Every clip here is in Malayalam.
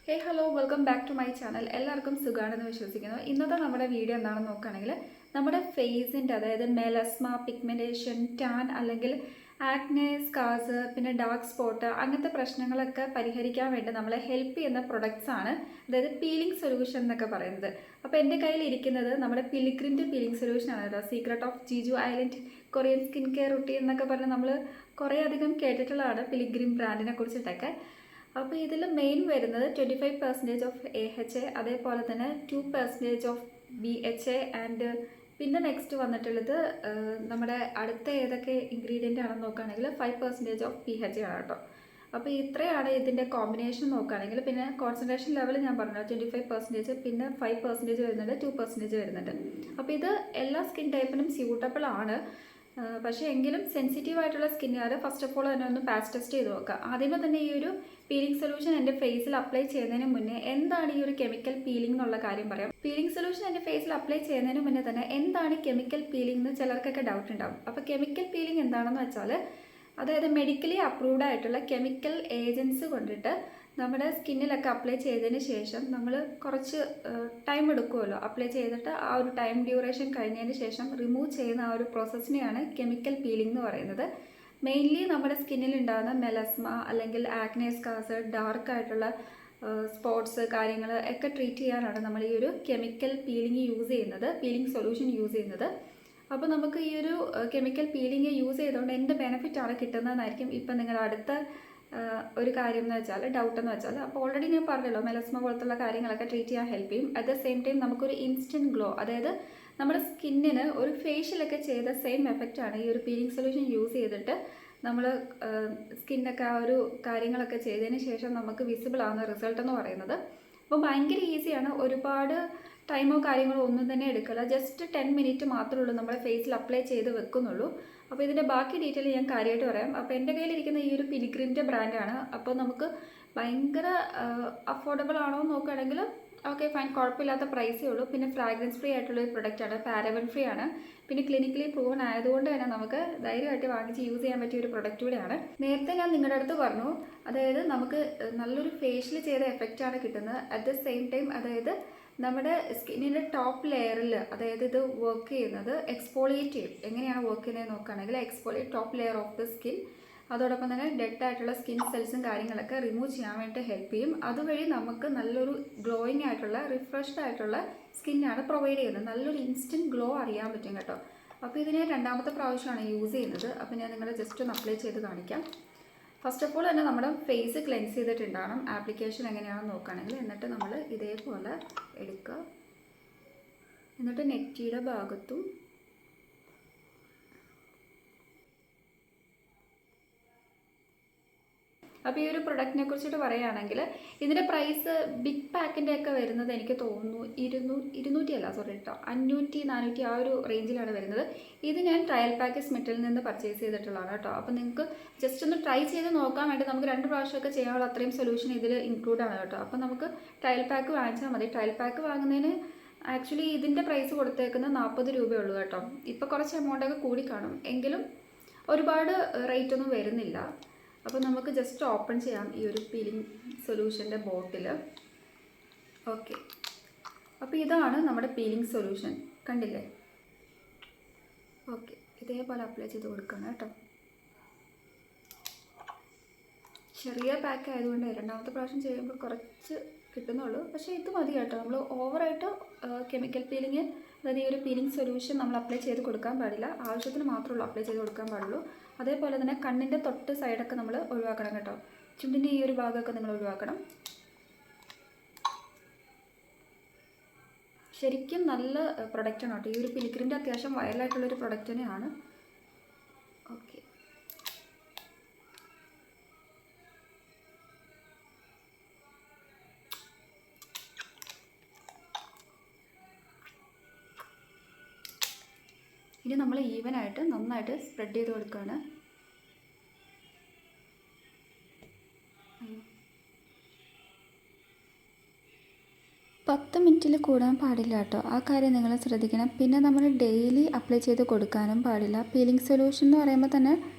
Hey hello welcome back to my channel. എല്ലാവർക്കും സുഖമാണെന്ന് വിശ്വസിക്കുന്നു. ഇന്നത്തെ നമ്മുടെ വീഡിയോ എന്താണെന്ന് നോക്കുകയാണെങ്കിൽ നമ്മുടെ ഫേസിൻ്റെ അതായത് മെലസ്മ, പിഗ്മെൻറ്റേഷൻ, ടാൻ അല്ലെങ്കിൽ ആക്നെ, സ്കാർസ്, പിന്നെ ഡാർക്ക് സ്പോട്ട് അങ്ങനത്തെ പ്രശ്നങ്ങളൊക്കെ പരിഹരിക്കാൻ വേണ്ടി നമ്മളെ ഹെൽപ്പ് ചെയ്യുന്ന പ്രൊഡക്ട്സ് ആണ്, അതായത് പീലിംഗ് സൊല്യൂഷൻ എന്നൊക്കെ പറയുന്നത്. അപ്പോൾ എൻ്റെ കയ്യിൽ ഇരിക്കുന്നത് നമ്മുടെ പിലിഗ്രിൻ്റെ പീലിംഗ് സൊല്യൂഷൻ ആണ് കേട്ടോ. Secret of Jiju island Korean skin care routine എന്നൊക്കെ പറഞ്ഞ് നമ്മൾ കുറേ അധികം കേട്ടിട്ടുള്ളതാണ് പിലിഗ്രിം ബ്രാൻഡിനെ കുറിച്ചിട്ടൊക്കെ. അപ്പോൾ ഇതിൽ മെയിൻ വരുന്നത് 25% ഓഫ് AHA, അതേപോലെ തന്നെ 2% ഓഫ് BHA ആൻഡ് പിന്നെ നെക്സ്റ്റ് വന്നിട്ടുള്ളത് നമ്മുടെ അടുത്ത ഏതൊക്കെ ഇൻഗ്രീഡിയൻ്റ് ആണെന്ന് നോക്കുകയാണെങ്കിൽ 5% ഓഫ് PHA ആണ് കേട്ടോ. അപ്പോൾ ഇത്രയാണ് ഇതിൻ്റെ കോമ്പിനേഷൻ നോക്കുകയാണെങ്കിൽ. പിന്നെ കോൺസെൻട്രേഷൻ ലെവൽ ഞാൻ പറഞ്ഞു 25%, പിന്നെ 5% വരുന്നുണ്ട്, 2% വരുന്നുണ്ട്. അപ്പോൾ ഇത് എല്ലാ സ്കിൻ ടൈപ്പിനും സ്യൂട്ടബിൾ ആണ്. പക്ഷേ എങ്കിലും സെൻസിറ്റീവ് ആയിട്ടുള്ള സ്കിന്നുകാർ ഫസ്റ്റ് ഓഫ് ഓൾ തന്നെ ഒന്ന് പാച്ച് ടെസ്റ്റ് ചെയ്ത് നോക്കുക. ആദ്യമേ തന്നെ ഈ ഒരു പീലിംഗ് സൊല്യൂഷൻ എൻ്റെ ഫേസിൽ അപ്ലൈ ചെയ്യുന്നതിന് മുന്നേ എന്താണ് ഈ ഒരു കെമിക്കൽ പീലിംഗ് എന്നുള്ള കാര്യം പറയാം. പീലിംഗ് സൊല്യൂഷൻ എൻ്റെ ഫേസിൽ അപ്ലൈ ചെയ്യുന്നതിന് മുന്നേ തന്നെ എന്താണ് കെമിക്കൽ പീലിംഗ് എന്ന് ചിലർക്കൊക്കെ ഡൗട്ട് ഉണ്ടാവും. അപ്പോൾ കെമിക്കൽ പീലിംഗ് എന്താണെന്ന് വെച്ചാൽ അതായത് മെഡിക്കലി അപ്രൂവ്ഡ് ആയിട്ടുള്ള കെമിക്കൽ ഏജൻസ് കൊണ്ടിട്ട് നമ്മുടെ സ്കിന്നിലൊക്കെ അപ്ലൈ ചെയ്തതിന് ശേഷം നമ്മൾ കുറച്ച് ടൈം എടുക്കുമല്ലോ. അപ്ലൈ ചെയ്തിട്ട് ആ ഒരു ടൈം ഡ്യൂറേഷൻ കഴിഞ്ഞതിന് ശേഷം റിമൂവ് ചെയ്യുന്ന ആ ഒരു പ്രോസസ്സിനെയാണ് കെമിക്കൽ പീലിംഗ് എന്ന് പറയുന്നത്. മെയിൻലി നമ്മുടെ സ്കിന്നിൽ ഉണ്ടാകുന്ന മെലസ്മ അല്ലെങ്കിൽ ആക്നെ, സ്കാർസ്, ഡാർക്ക് ആയിട്ടുള്ള സ്പോട്ട്സ് കാര്യങ്ങൾ ഒക്കെ ട്രീറ്റ് ചെയ്യാനാണ് നമ്മൾ ഈ ഒരു കെമിക്കൽ പീലിംഗ് യൂസ് ചെയ്യുന്നത്, പീലിംഗ് സൊല്യൂഷൻ യൂസ് ചെയ്യുന്നത്. അപ്പോൾ നമുക്ക് ഈ ഒരു കെമിക്കൽ പീലിംഗ് യൂസ് ചെയ്തുകൊണ്ട് എന്ത് ബെനിഫിറ്റാണ് കിട്ടുന്നതെന്നായിരിക്കും ഇപ്പം നിങ്ങളുടെ അടുത്ത ഒരു കാര്യം എന്ന് വെച്ചാൽ, ഡൗട്ട് എന്ന് വെച്ചാൽ. അപ്പോൾ ഓൾറെഡി ഞാൻ പറഞ്ഞല്ലോ മെലസ്മ പോലത്തുള്ള കാര്യങ്ങളൊക്കെ ട്രീറ്റ് ചെയ്യാൻ ഹെൽപ്പ് ചെയ്യും. അറ്റ് ദ സെയിം ടൈം നമുക്കൊരു ഇൻസ്റ്റൻറ്റ് ഗ്ലോ, അതായത് നമ്മുടെ സ്കിന്നിന് ഒരു ഫേഷ്യലൊക്കെ ചെയ്ത സെയിം എഫക്റ്റാണ് ഈ ഒരു പീലിംഗ് സൊല്യൂഷൻ യൂസ് ചെയ്തിട്ട് നമ്മൾ സ്കിന്നൊക്കെ ആ ഒരു കാര്യങ്ങളൊക്കെ ചെയ്തതിന് ശേഷം നമുക്ക് വിസിബിൾ ആവുന്ന റിസൾട്ട് എന്ന് പറയുന്നത്. അപ്പോൾ ഭയങ്കര ഈസിയാണ്, ഒരുപാട് ടൈമോ കാര്യങ്ങളോ ഒന്നും തന്നെ എടുക്കില്ല. ജസ്റ്റ് 10 മിനിറ്റ് മാത്രമേ ഉള്ളൂ നമ്മുടെ ഫേസിൽ അപ്ലൈ ചെയ്ത് വെക്കുന്നുള്ളൂ. അപ്പോൾ ഇതിൻ്റെ ബാക്കി ഡീറ്റെയിൽ ഞാൻ കാര്യമായിട്ട് പറയാം. അപ്പോൾ എൻ്റെ കയ്യിലിരിക്കുന്ന ഈ ഒരു പിലിഗ്രിൻ്റെ ബ്രാൻഡാണ്. അപ്പോൾ നമുക്ക് ഭയങ്കര അഫോർഡബിൾ ആണോ എന്ന് നോക്കുകയാണെങ്കിൽ ഓക്കെ ഫൈൻ, കുഴപ്പമില്ലാത്ത പ്രൈസേ ഉള്ളൂ. പിന്നെ ഫ്രാഗ്രൻസ് ഫ്രീ ആയിട്ടുള്ളൊരു പ്രൊഡക്റ്റാണ്, പാരബൻ ഫ്രീ ആണ്. പിന്നെ ക്ലിനിക്കലി പ്രൂവൺ ആയതുകൊണ്ട് തന്നെ നമുക്ക് ധൈര്യമായിട്ട് വാങ്ങിച്ച് യൂസ് ചെയ്യാൻ പറ്റിയ ഒരു പ്രൊഡക്റ്റ് കൂടെയാണ്. നേരത്തെ ഞാൻ നിങ്ങളുടെ അടുത്ത് പറഞ്ഞു, അതായത് നമുക്ക് നല്ലൊരു ഫേഷ്യൽ ചെയ്ത എഫക്റ്റാണ് കിട്ടുന്നത്. അറ്റ് ദ സെയിം ടൈം അതായത് നമ്മുടെ സ്കിന്നിൻ്റെ ടോപ്പ് ലെയറിൽ, അതായത് ഇത് വർക്ക് ചെയ്യുന്നത് എക്സ്പോളിയേറ്റ് ചെയ്യും. എങ്ങനെയാണ് വർക്ക് ചെയ്യുന്നത് നോക്കുകയാണെങ്കിൽ exfoliate top layer of the skin, അതോടൊപ്പം തന്നെ ഡെഡ് ആയിട്ടുള്ള സ്കിൻ സെൽസും കാര്യങ്ങളൊക്കെ റിമൂവ് ചെയ്യാൻ വേണ്ടി ഹെൽപ്പ് ചെയ്യും. അതുവഴി നമുക്ക് നല്ലൊരു ഗ്ലോയിങ് ആയിട്ടുള്ള റിഫ്രഷ്ഡ് ആയിട്ടുള്ള സ്കിന്നാണ് പ്രൊവൈഡ് ചെയ്യുന്നത്. നല്ലൊരു ഇൻസ്റ്റൻറ്റ് ഗ്ലോ അറിയാൻ പറ്റും കേട്ടോ. അപ്പോൾ ഇതിന് രണ്ടാമത്തെ പ്രാവശ്യമാണ് യൂസ് ചെയ്യുന്നത്. അപ്പോൾ ഞാൻ നിങ്ങളെ ജസ്റ്റ് ഒന്ന് അപ്ലൈ ചെയ്ത് കാണിക്കാം. ഫസ്റ്റ് ഓഫ് ഓൾ തന്നെ നമ്മുടെ ഫേസ് ക്ലെൻസ് ചെയ്തിട്ടുണ്ടാകണം. ആപ്ലിക്കേഷൻ എങ്ങനെയാണെന്ന് നോക്കുകയാണെങ്കിൽ എന്നിട്ട് നമ്മൾ ഇതേപോലെ എടുക്കുക. എന്നിട്ട് നെറ്റിയുടെ ഭാഗത്തും അപ്പോൾ ഈ ഒരു പ്രൊഡക്റ്റിനെ കുറിച്ചിട്ട് പറയുകയാണെങ്കിൽ ഇതിൻ്റെ പ്രൈസ് ബിഗ് പാക്കിൻ്റെ ഒക്കെ വരുന്നത് എനിക്ക് തോന്നുന്നു 500 400 ആ ഒരു റേഞ്ചിലാണ് വരുന്നത്. ഇത് ഞാൻ ട്രയൽ പാക്ക് സ്മിറ്റിൽ നിന്ന് പർച്ചേസ് ചെയ്തിട്ടുള്ളതാണ് കേട്ടോ. അപ്പോൾ നിങ്ങൾക്ക് ജസ്റ്റ് ഒന്ന് ട്രൈ ചെയ്ത് നോക്കാൻ വേണ്ടി നമുക്ക് 2 പ്രാവശ്യമൊക്കെ ചെയ്യാനുള്ള അത്രയും സൊല്യൂഷൻ ഇതിൽ ഇൻക്ലൂഡാണ് കേട്ടോ. അപ്പോൾ നമുക്ക് ട്രയൽ പാക്ക് വാങ്ങിച്ചാൽ മതി. ട്രയൽ പാക്ക് വാങ്ങുന്നതിന് ആക്ച്വലി ഇതിൻ്റെ പ്രൈസ് കൊടുത്തേക്കുന്നത് 40 രൂപയുള്ളൂ കേട്ടോ. ഇപ്പോൾ കുറച്ച് എമൗണ്ടൊക്കെ കൂടി കാണും, എങ്കിലും ഒരുപാട് റേറ്റ് ഒന്നും വരുന്നില്ല. അപ്പോൾ നമുക്ക് ജസ്റ്റ് ഓപ്പൺ ചെയ്യാം ഈ ഒരു പീലിംഗ് സൊല്യൂഷൻ്റെ ബോട്ടിൽ. ഓക്കെ, അപ്പോൾ ഇതാണ് നമ്മുടെ പീലിംഗ് സൊല്യൂഷൻ, കണ്ടില്ലേ? ഓക്കെ, ഇതേപോലെ അപ്ലൈ ചെയ്ത് കൊടുക്കണം കേട്ടോ. ചെറിയ പാക്ക് ആയതുകൊണ്ട് രണ്ടാമത്തെ പ്രാവശ്യം ചെയ്യുമ്പോൾ കുറച്ച് കിട്ടുന്നുള്ളൂ. പക്ഷേ ഇത് മതി കേട്ടോ. നമ്മൾ ഓവറായിട്ട് കെമിക്കൽ പീലിംഗ്, അതായത് ഈ ഒരു പീലിംഗ് സൊല്യൂഷൻ നമ്മൾ അപ്ലൈ ചെയ്ത് കൊടുക്കാൻ പാടില്ല. ആവശ്യത്തിന് മാത്രമേ ഉള്ളൂ അപ്ലൈ ചെയ്ത് കൊടുക്കാൻ പാടുള്ളൂ. അതേപോലെ തന്നെ കണ്ണിൻ്റെ തൊട്ട് സൈഡൊക്കെ നമ്മൾ ഒഴിവാക്കണം കേട്ടോ. ചുണ്ടിൻ്റെ ഈ ഒരു ഭാഗമൊക്കെ നിങ്ങൾ ഒഴിവാക്കണം. ശരിക്കും നല്ല പ്രൊഡക്റ്റാണ് കേട്ടോ. ഈ ഒരു പിലിഗ്രിൻ്റെ അത്യാവശ്യം വൈറലായിട്ടുള്ളൊരു പ്രൊഡക്റ്റ് തന്നെയാണ്. ഓക്കെ, ഇനി നമ്മൾ ഈവനായിട്ട് നന്നായിട്ട് സ്പ്രെഡ് ചെയ്ത് കൊടുക്കുകയാണ്. 10 മിനിറ്റിൽ കൂടാൻ പാടില്ല കേട്ടോ. ആ കാര്യം നിങ്ങൾ ശ്രദ്ധിക്കണം. പിന്നെ നമ്മൾ ഡെയിലി അപ്ലൈ ചെയ്ത് കൊടുക്കാനും പാടില്ല. പീലിംഗ് സൊല്യൂഷൻ എന്ന് പറയുമ്പോൾ തന്നെ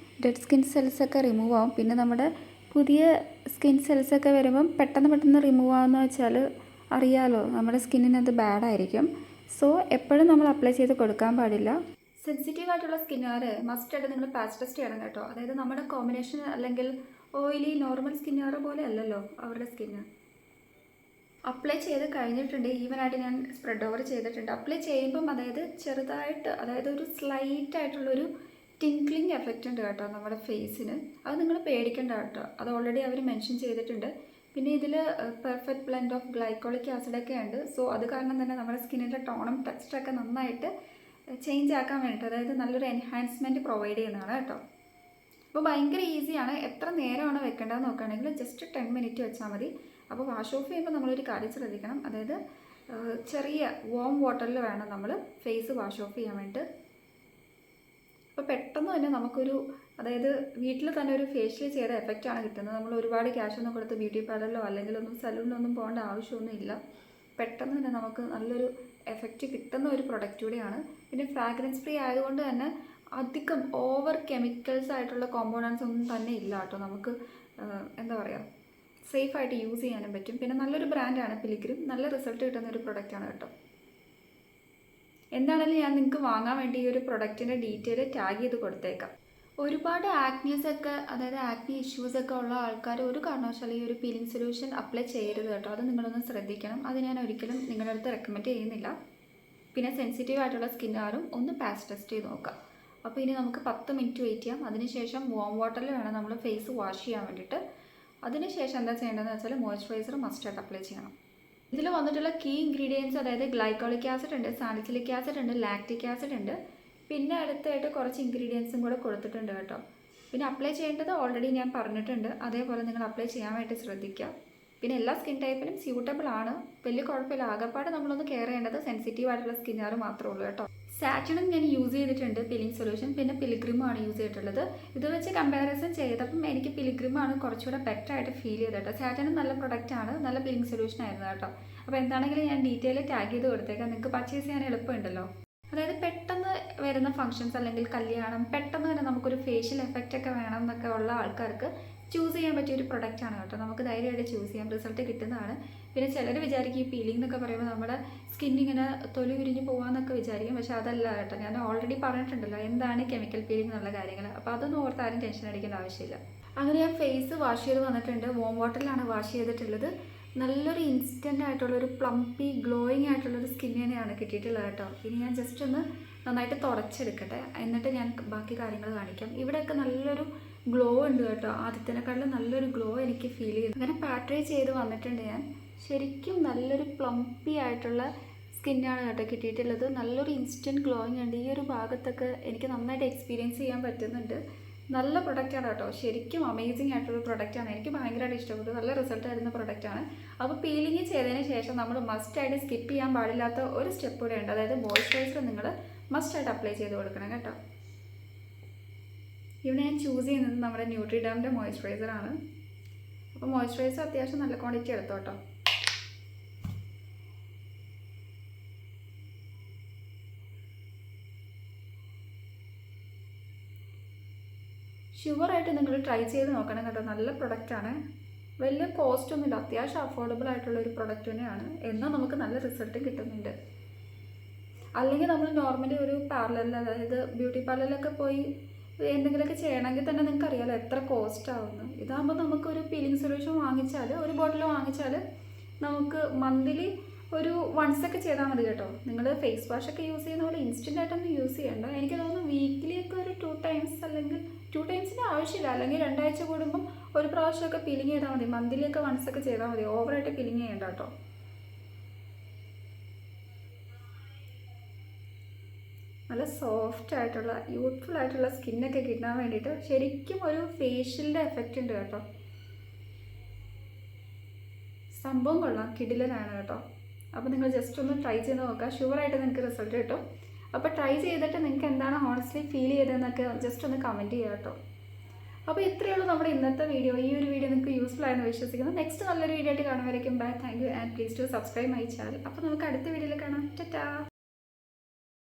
ഡെഡ് സ്കിൻ സെൽസൊക്കെ റിമൂവ് ആവും. പിന്നെ നമ്മുടെ പുതിയ സ്കിൻ സെൽസൊക്കെ വരുമ്പം പെട്ടെന്ന് റിമൂവ് ആവുമെന്ന് വെച്ചാൽ അറിയാലോ, നമ്മുടെ സ്കിന്നിനത് ബാഡായിരിക്കും. സോ എപ്പോഴും നമ്മൾ അപ്ലൈ ചെയ്ത് കൊടുക്കാൻ പാടില്ല. സെൻസിറ്റീവ് ആയിട്ടുള്ള സ്കിന്നുകാർ മസ്റ്റായിട്ട് നിങ്ങൾ പാച്ച് ടെസ്റ്റ് ചെയ്യണം കേട്ടോ. അതായത് നമ്മുടെ കോമ്പിനേഷൻ അല്ലെങ്കിൽ ഓയിലി നോർമൽ സ്കിന്നുകാർ പോലെ അല്ലല്ലോ അവരുടെ സ്കിന്ന്. അപ്ലൈ ചെയ്ത് കഴിഞ്ഞിട്ടുണ്ട്, ഈവനായിട്ട് ഞാൻ സ്പ്രെഡ് ഓവർ ചെയ്തിട്ടുണ്ട്. അപ്ലൈ ചെയ്യുമ്പം അതായത് ചെറുതായിട്ട്, അതായത് ഒരു സ്ലൈറ്റ് ആയിട്ടുള്ളൊരു ടിങ്ക്ലിങ് എഫക്റ്റ് ഉണ്ട് കേട്ടോ നമ്മുടെ ഫേസിന്. അത് നിങ്ങൾ പേടിക്കേണ്ട കേട്ടോ, അത് ഓൾറെഡി അവർ മെൻഷൻ ചെയ്തിട്ടുണ്ട്. പിന്നെ ഇതിൽ പെർഫെക്റ്റ് ബ്ലെൻഡ് ഓഫ് ഗ്ലൈക്കോളിക് ആസിഡൊക്കെ ഉണ്ട്. സോ അത് കാരണം തന്നെ നമ്മുടെ സ്കിന്നിൻ്റെ ടോണും ടെക്സ്ചറൊക്കെ നന്നായിട്ട് ചേഞ്ച് ആക്കാൻ വേണ്ടിയിട്ട്, അതായത് നല്ലൊരു എൻഹാൻസ്മെൻറ്റ് പ്രൊവൈഡ് ചെയ്യുന്നതാണ് കേട്ടോ. അപ്പോൾ ഭയങ്കര ഈസിയാണ്. എത്ര നേരമാണ് വെക്കേണ്ടതെന്ന് നോക്കുകയാണെങ്കിൽ ജസ്റ്റ് 10 മിനിറ്റ് വെച്ചാൽ മതി. അപ്പോൾ വാഷ് ഓഫ് ചെയ്യുമ്പോൾ നമ്മളൊരു കാര്യം ശ്രദ്ധിക്കണം, അതായത് ചെറിയ വാം വാട്ടറിൽ വേണം നമ്മൾ ഫേസ് വാഷ് ഓഫ് ചെയ്യാൻ വേണ്ടിയിട്ട്. അപ്പോൾ പെട്ടെന്ന് തന്നെ നമുക്കൊരു, അതായത് വീട്ടിൽ തന്നെ ഒരു ഫേഷ്യൽ ചെയ്ത എഫക്റ്റാണ് കിട്ടുന്നത്. നമ്മൾ ഒരുപാട് ക്യാഷൊന്നും കൊടുത്ത് ബ്യൂട്ടി പാർലറിലോ അല്ലെങ്കിൽ സലൂണിലൊന്നും പോകേണ്ട ആവശ്യമൊന്നുമില്ല. പെട്ടെന്ന് തന്നെ നമുക്ക് നല്ലൊരു എഫക്റ്റ് കിട്ടുന്ന ഒരു പ്രൊഡക്റ്റ് കൂടിയാണ്. പിന്നെ ഫ്രാഗ്രൻസ് ഫ്രീ ആയതുകൊണ്ട് തന്നെ അധികം ഓവർ കെമിക്കൽസ് ആയിട്ടുള്ള കോമ്പോണൻസ് ഒന്നും തന്നെ ഇല്ല കേട്ടോ. നമുക്ക് എന്താ പറയുക, സേഫായിട്ട് യൂസ് ചെയ്യാനും പറ്റും. പിന്നെ നല്ലൊരു ബ്രാൻഡാണ് പിൽഗ്രിം, നല്ല റിസൾട്ട് കിട്ടുന്ന ഒരു പ്രൊഡക്റ്റാണ് കേട്ടോ. എന്താണെങ്കിലും ഞാൻ നിങ്ങൾക്ക് വാങ്ങാൻ വേണ്ടി ഈ ഒരു പ്രൊഡക്റ്റിൻ്റെ ഡീറ്റെയിൽ ടാഗ് ചെയ്ത് കൊടുത്തേക്കാം. ഒരുപാട് ആക്നീസൊക്കെ, അതായത് ആക്നി ഇഷ്യൂസൊക്കെ ഉള്ള ആൾക്കാർ ഒരു കാരണവശാലും ഈ ഒരു പീലിംഗ് സൊല്യൂഷൻ അപ്ലൈ ചെയ്യരുത് കേട്ടോ. അത് നിങ്ങളൊന്ന് ശ്രദ്ധിക്കണം. അത് ഞാൻ ഒരിക്കലും നിങ്ങളുടെ അടുത്ത് റെക്കമെൻഡ് ചെയ്യുന്നില്ല. പിന്നെ സെൻസിറ്റീവ് ആയിട്ടുള്ള സ്കിന്നുകാരും ഒന്ന് പാച്ച് ടെസ്റ്റ് ചെയ്ത് നോക്കാം. അപ്പോൾ ഇനി നമുക്ക് 10 മിനിറ്റ് വെയിറ്റ് ചെയ്യാം. അതിനുശേഷം വാം വാട്ടറിൽ വേണം നമ്മൾ ഫേസ് വാഷ് ചെയ്യാൻ വേണ്ടിയിട്ട്. അതിനുശേഷം എന്താ ചെയ്യേണ്ടതെന്ന് വെച്ചാൽ മോയ്സ്ചറൈസർ മസ്റ്റായിട്ട് അപ്ലൈ ചെയ്യണം. ഇതിൽ വന്നിട്ടുള്ള കീ ഇൻഗ്രീഡിയൻസ്, അതായത് ഗ്ലൈക്കോളിക് ആസിഡ് ഉണ്ട്, സാലിസിലിക് ആസിഡ് ഉണ്ട്, ലാക്റ്റിക് ആസിഡ് ഉണ്ട്. പിന്നെ അടുത്തായിട്ട് കുറച്ച് ഇൻഗ്രീഡിയൻസും കൂടെ കൊടുത്തിട്ടുണ്ട് കേട്ടോ. പിന്നെ അപ്ലൈ ചെയ്യേണ്ടത് ഓൾറെഡി ഞാൻ പറഞ്ഞിട്ടുണ്ട്, അതേപോലെ നിങ്ങൾ അപ്ലൈ ചെയ്യാൻ വേണ്ടി ശ്രദ്ധിക്കുക. പിന്നെ എല്ലാ സ്കിൻ ടൈപ്പിനും സ്യൂട്ടബിൾ ആണ്, വലിയ കുഴപ്പമില്ല. ആകെപ്പാട് നമ്മളൊന്ന് കെയർ ചെയ്യേണ്ടത് സെൻസിറ്റീവ് ആയിട്ടുള്ള സ്കിന്നുകാർ മാത്രമേ ഉള്ളൂ കേട്ടോ. സാറ്റിനും ഞാൻ യൂസ് ചെയ്തിട്ടുണ്ട് പീലിംഗ് സൊല്യൂഷൻ, പിന്നെ പിൽഗ്രിമാണ് യൂസ് ചെയ്തിട്ടുള്ളത്. ഇത് വെച്ച് കമ്പാരിസൺ ചെയ്തപ്പം എനിക്ക് പിൽഗ്രിമാണ് കുറച്ചുകൂടെ ബെറ്റർ ആയിട്ട് ഫീൽ ചെയ്തത് കേട്ടോ. സാറ്റിനും നല്ല പ്രൊഡക്റ്റാണ്, നല്ല പീലിംഗ് സൊല്യൂഷൻ ആയിരുന്നു കേട്ടോ. അപ്പോൾ എന്താണെങ്കിലും ഞാൻ ഡീറ്റെയിൽ ടാഗ് ചെയ്ത് കൊടുത്തേക്കാം, നിങ്ങൾക്ക് പർച്ചേസ് ചെയ്യാൻ എളുപ്പമുണ്ടല്ലോ. അതായത് പെട്ടെന്ന് വരുന്ന ഫംഗ്ഷൻസ് അല്ലെങ്കിൽ കല്യാണം, പെട്ടെന്ന് തന്നെ നമുക്കൊരു ഫേഷ്യൽ എഫക്റ്റ് ഒക്കെ വേണം എന്നൊക്കെ ഉള്ള ആൾക്കാർക്ക് ചൂസ് ചെയ്യാൻ പറ്റിയൊരു പ്രൊഡക്റ്റാണ് കേട്ടോ. നമുക്ക് ധൈര്യമായിട്ട് ചൂസ് ചെയ്യാം, റിസൾട്ട് കിട്ടുന്നതാണ്. പിന്നെ ചിലർ വിചാരിക്കും ഈ പീലിംഗ് എന്നൊക്കെ പറയുമ്പോൾ നമ്മുടെ സ്കിന്നിങ്ങനെ തൊലി ഉരിഞ്ഞ് പോകാമെന്നൊക്കെ വിചാരിക്കും. പക്ഷേ അതല്ല കേട്ടോ, ഞാൻ ഓൾറെഡി പറഞ്ഞിട്ടുണ്ടല്ലോ എന്താണ് കെമിക്കൽ പീലിംഗ് എന്നുള്ള കാര്യങ്ങൾ. അപ്പോൾ അതൊന്നും ഓർത്ത് ആരും ടെൻഷൻ അടിക്കേണ്ട ആവശ്യമില്ല. അങ്ങനെ ഞാൻ ഫേസ് വാഷ് ചെയ്ത് വന്നിട്ടുണ്ട്. വാം വാട്ടറിലാണ് വാഷ് ചെയ്തിട്ടുള്ളത്. നല്ലൊരു ഇൻസ്റ്റൻ്റ് ആയിട്ടുള്ളൊരു പ്ലംപി ഗ്ലോയിങ് ആയിട്ടുള്ളൊരു സ്കിൻ തന്നെയാണ് കിട്ടിയിട്ടുള്ളത് കേട്ടോ. ഇനി ഞാൻ ജസ്റ്റ് ഒന്ന് നന്നായിട്ട് തുടച്ചെടുക്കട്ടെ, എന്നിട്ട് ഞാൻ ബാക്കി കാര്യങ്ങൾ കാണിക്കാം. ഇവിടെയൊക്കെ നല്ലൊരു ഗ്ലോ ഉണ്ട് കേട്ടോ, ആദ്യത്തിനെക്കാളും നല്ലൊരു ഗ്ലോ എനിക്ക് ഫീൽ ചെയ്തു. അങ്ങനെ പാട്രൈ ചെയ്ത് വന്നിട്ടുണ്ട് ഞാൻ. ശരിക്കും നല്ലൊരു പ്ലംപി ആയിട്ടുള്ള സ്കിന്നാണ് കേട്ടോ കിട്ടിയിട്ടുള്ളത്. നല്ലൊരു ഇൻസ്റ്റൻറ്റ് ഗ്ലോയിങ് ഉണ്ട്. ഈ ഒരു ഭാഗത്തൊക്കെ എനിക്ക് നന്നായിട്ട് എക്സ്പീരിയൻസ് ചെയ്യാൻ പറ്റുന്നുണ്ട്. നല്ല പ്രൊഡക്റ്റാണ് കേട്ടോ, ശരിക്കും അമേസിങ് ആയിട്ടുള്ള പ്രൊഡക്റ്റാണ്. എനിക്ക് ഭയങ്കരമായിട്ട് ഇഷ്ടപ്പെട്ടു, നല്ല റിസൾട്ട് തരുന്ന പ്രൊഡക്റ്റാണ്. അപ്പോൾ പീലിംഗ് ചെയ്തതിന് ശേഷം നമ്മൾ മസ്റ്റായിട്ട് സ്കിപ്പ് ചെയ്യാൻ പാടില്ലാത്ത ഒരു സ്റ്റെപ്പ് കൂടെ ഉണ്ട്, അതായത് മോയ്സ്ചറൈസർ നിങ്ങൾ മസ്റ്റായിട്ട് അപ്ലൈ ചെയ്ത് കൊടുക്കണം കേട്ടോ. ഇവിടെ ഞാൻ ചൂസ് ചെയ്യുന്നത് നമ്മുടെ ന്യൂട്രിഡാമിൻ്റെ മോയ്സ്ചറൈസറാണ്. അപ്പോൾ മോയ്സ്ചറൈസർ അത്യാവശ്യം നല്ല ക്വാണ്ടിറ്റി എടുത്തു കേട്ടോ. ഷുവറായിട്ട് നിങ്ങൾ ട്രൈ ചെയ്ത് നോക്കണം കേട്ടോ, നല്ല പ്രൊഡക്റ്റാണ്. വലിയ കോസ്റ്റ് ഒന്നുമില്ല, അത്യാവശ്യം അഫോർഡബിൾ ആയിട്ടുള്ളൊരു പ്രൊഡക്റ്റ് തന്നെയാണ്. എന്നാൽ നമുക്ക് നല്ല റിസൾട്ടും കിട്ടുന്നുണ്ട്. അല്ലെങ്കിൽ നമ്മൾ നോർമലി ഒരു പാർലറിൽ, അതായത് ബ്യൂട്ടി പാർലറിലൊക്കെ പോയി എന്തെങ്കിലുമൊക്കെ ചെയ്യണമെങ്കിൽ തന്നെ നിങ്ങൾക്ക് അറിയാമല്ലോ എത്ര കോസ്റ്റ് ആവുന്നു. ഇതാകുമ്പോൾ നമുക്കൊരു പീലിംഗ് സൊല്യൂഷൻ വാങ്ങിച്ചാൽ, ഒരു ബോട്ടിൽ വാങ്ങിച്ചാൽ നമുക്ക് മന്ത്ലി ഒരു വൺസൊക്കെ ചെയ്താൽ മതി കേട്ടോ. നിങ്ങൾ ഫേസ് വാഷൊക്കെ യൂസ് ചെയ്യുന്ന പോലെ ഇൻസ്റ്റൻ്റ് ആയിട്ടൊന്നും യൂസ് ചെയ്യേണ്ട. എനിക്ക് തോന്നുന്നു വീക്കിലി ഒക്കെ ഒരു 2 ടൈംസ്, അല്ലെങ്കിൽ 2 ടൈംസിൻ്റെ ആവശ്യമില്ല, അല്ലെങ്കിൽ 2 ആഴ്ച കൂടുമ്പം ഒരു പ്രാവശ്യമൊക്കെ പീലിംഗ് ചെയ്താൽ മതി. മന്ത്ലി ഒക്കെ വൺസൊക്കെ ചെയ്താൽ മതി, ഓവറായിട്ട് പീലിംഗ് ചെയ്യേണ്ട കേട്ടോ. നല്ല സോഫ്റ്റ് ആയിട്ടുള്ള യൂത്ത്ഫുൾ ആയിട്ടുള്ള സ്കിന്നൊക്കെ കിട്ടാൻ വേണ്ടിയിട്ട് ശരിക്കും ഒരു ഫേഷ്യലിൻ്റെ എഫക്റ്റ് ഉണ്ട് കേട്ടോ. സംഭവം കൊള്ളാം, കിടിലനാണ് കേട്ടോ. അപ്പോൾ നിങ്ങൾ ജസ്റ്റ് ഒന്ന് ട്രൈ ചെയ്ത് നോക്കുക, ഷുവറായിട്ട് നിങ്ങൾക്ക് റിസൾട്ട് കിട്ടും. അപ്പോൾ ട്രൈ ചെയ്തിട്ട് നിങ്ങൾക്ക് എന്താണ് ഹോണസ്റ്റ്ലി ഫീൽ ചെയ്തതെന്നൊക്കെ ജസ്റ്റ് ഒന്ന് കമൻറ്റ് ചെയ്യുക കേട്ടോ. അപ്പോൾ ഇത്രയേ ഉള്ളൂ നമ്മുടെ ഇന്നത്തെ വീഡിയോ. ഈ ഒരു വീഡിയോ നിങ്ങൾക്ക് യൂസ്ഫുൾ ആയെന്ന് വിശ്വസിക്കുന്നു. നെക്സ്റ്റ് നല്ലൊരു വീഡിയോ ആയിട്ട് കാണുമായിരിക്കും. Bye, thank you and please to subscribe my channel. അപ്പോൾ നമുക്ക് അടുത്ത വീഡിയോയിൽ കാണാം. ടാറ്റാ.